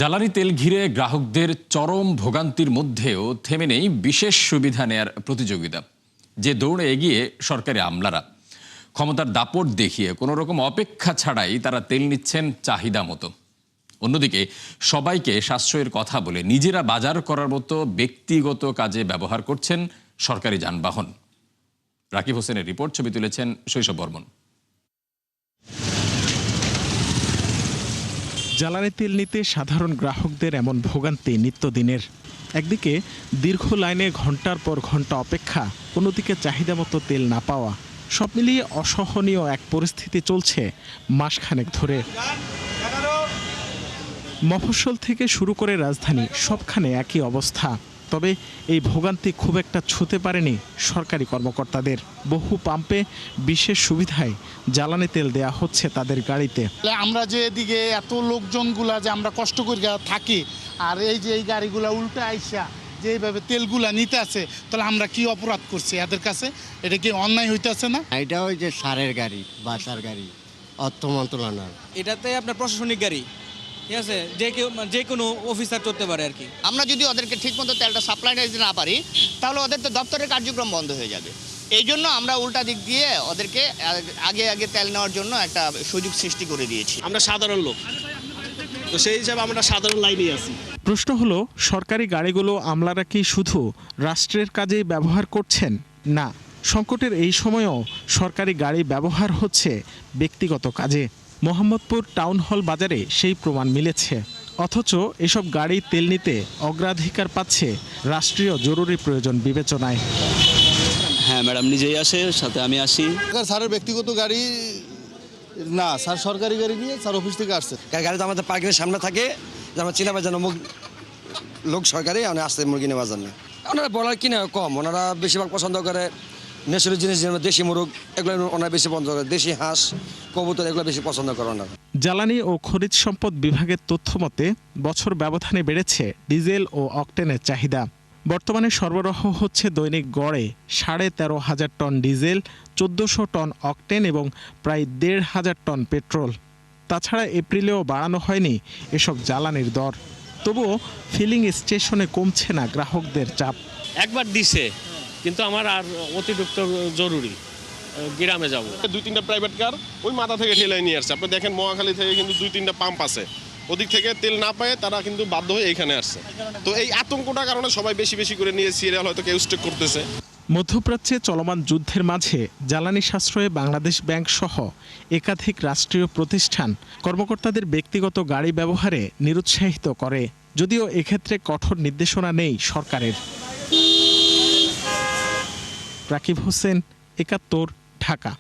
জ্বালানি তেল ঘিরে গ্রাহকদের চরম ভোগান্তির মধ্যেও থেমে নেই বিশেষ সুবিধা নেয়ার প্রতিযোগিতা। যে দৌড়ে এগিয়ে সরকারি আমলারা, ক্ষমতার দাপট দেখিয়ে কোনো রকম অপেক্ষা ছাড়াই তারা তেল নিচ্ছেন চাহিদা মতো। অন্যদিকে সবাইকে সাশ্রয়ের কথা বলে নিজেরা বাজার করার মতো ব্যক্তিগত কাজে ব্যবহার করছেন সরকারি যানবাহন। রাকিব হোসেনের রিপোর্ট, ছবি তুলেছেন শৈশব বর্মন। জ্বালানি তেল নিতে সাধারণ গ্রাহকদের এমন ভোগান্তি নিত্যদিনের। একদিকে দীর্ঘ লাইনে ঘন্টার পর ঘন্টা অপেক্ষা, অন্যদিকে চাহিদা মতো তেল না পাওয়া, সব মিলিয়ে অসহনীয় এক পরিস্থিতি চলছে মাসখানেক ধরে। মফস্বল থেকে শুরু করে রাজধানী সবখানে একই অবস্থা। তবে এই ভোগান্তি খুব একটা ছুঁতে পারেনি সরকারি কর্মকর্তাদের। বহু পাম্পে বিশেষ সুবিধায় জ্বালানি তেল দেয়া হচ্ছে তাদের গাড়িতে। আমরা যে এদিকে এত লোকজনগুলা যে আমরা কষ্ট করে থাকি, আর এই যে এই গাড়িগুলা উল্টা আইসা যে এইভাবে তেলগুলা নিতে আছে, তাহলে আমরা কি অপরাধ করছি এদের কাছে? এটা কি অন্যায় হইতেছে না? এটা ওই যে সারের গাড়ি, বাসার গাড়ি, অর্থ মন্ত্রণালয়। এটাতে আপনার প্রশাসনিক গাড়ি, ঠিক আছে, যে কোনো অফিসার চলতে পারে আর কি। আমরা যদি ওদেরকে ঠিকমতো তেলটা সাপ্লাই দিতে না পারি, তাহলে ওদের তো দপ্তরের কার্যক্রম বন্ধ হয়ে যাবে। এই জন্য আমরা উল্টা দিক দিয়ে ওদেরকে আগে তেল নেওয়ার জন্য একটা সুযোগ সৃষ্টি করে দিয়েছি। আমরা সাধারণ লোক, তো সেই হিসাবে আমরা সাধারণ লাইনেই আছি। প্রশ্ন হলো, সরকারি গাড়িগুলো আমলারা কি শুধু রাষ্ট্রের কাজেই ব্যবহার করছেন? না, সংকটের এই সময়েও সরকারি গাড়ি ব্যবহার হচ্ছে ব্যক্তিগত কাজে। মোহাম্মদপুর টাউন হল বাজারে সেই প্রমাণ মিলেছে। অথচ এসব গাড়ি তেল নিতে অগ্রাধিকার পাচ্ছে রাষ্ট্রীয় জরুরি প্রয়োজন বিবেচনায়। হ্যাঁ ম্যাডাম নিজেই আসে, সাথে আমি আসি। স্যারের ব্যক্তিগত গাড়ি না, স্যার সরকারি গাড়ি নিয়ে স্যার অফিস থেকে আসছে। গাড়ি তো আমাদের পার্কিংয়ের সামনে থাকে, যে আমরা চিনা বাজানো লোক সরকারি আসছে মুরগি নেওয়ার জন্য। ওনারা বলার কিনা কম, ওনারা বেশিরভাগ পছন্দ করে নেশারি জিনিস, যেমন দেশি মুরগ, এগুলো ওনারা বেশি পছন্দ করে। দেশি হাঁস, কবুতর, এগুলো বেশি পছন্দ করে ওনারা। জ্বালানি ও খনিজ সম্পদ বিভাগের তথ্য মতে বছর ব্যবধানে বেড়েছে ডিজেল ও অকটেনের চাহিদা। বর্তমানে সরবরাহ হচ্ছে দৈনিক গড়ে 13,500 টন ডিজেল, 1400 টন অকটেন এবং প্রায় 1,500 টন পেট্রোল। তাছাড়া এপ্রিলেও বাড়ানো হয়নি এসব জ্বালানির দর। তবুও ফিলিং স্টেশনে কমছে না গ্রাহকদের চাপ। একবার দিছে, কিন্তু আমার আর অতিরিক্ত জরুরি, গ্রামে যাব। 2-3টা প্রাইভেট কার ওই মাথা থেকে ঠেলাই নিয়ে আসছে। আপনি দেখেন মহাখালী থেকে কিন্তু 2-3টা পাম্প আছে, ওদিক থেকে তেল না পায় তারা কিন্তু বাধ্য হয়ে এইখানে আসছে। তো এই আতঙ্কটার কারণে সবাই বেশি বেশি করে নিয়ে সিরিয়াল হয়তো কেউ স্টেক করতেছে। মধ্যপ্রাচ্যে চলমান যুদ্ধের মাঝে জ্বালানি সাশ্রয়ে বাংলাদেশ ব্যাংক সহ একাধিক রাষ্ট্রীয় প্রতিষ্ঠান কর্মকর্তাদের ব্যক্তিগত গাড়ি ব্যবহারে নিরুৎসাহিত করে, যদিও এক্ষেত্রে কঠোর নির্দেশনা নেই সরকারের। রাকিব হোসেন, 71, ঢাকা।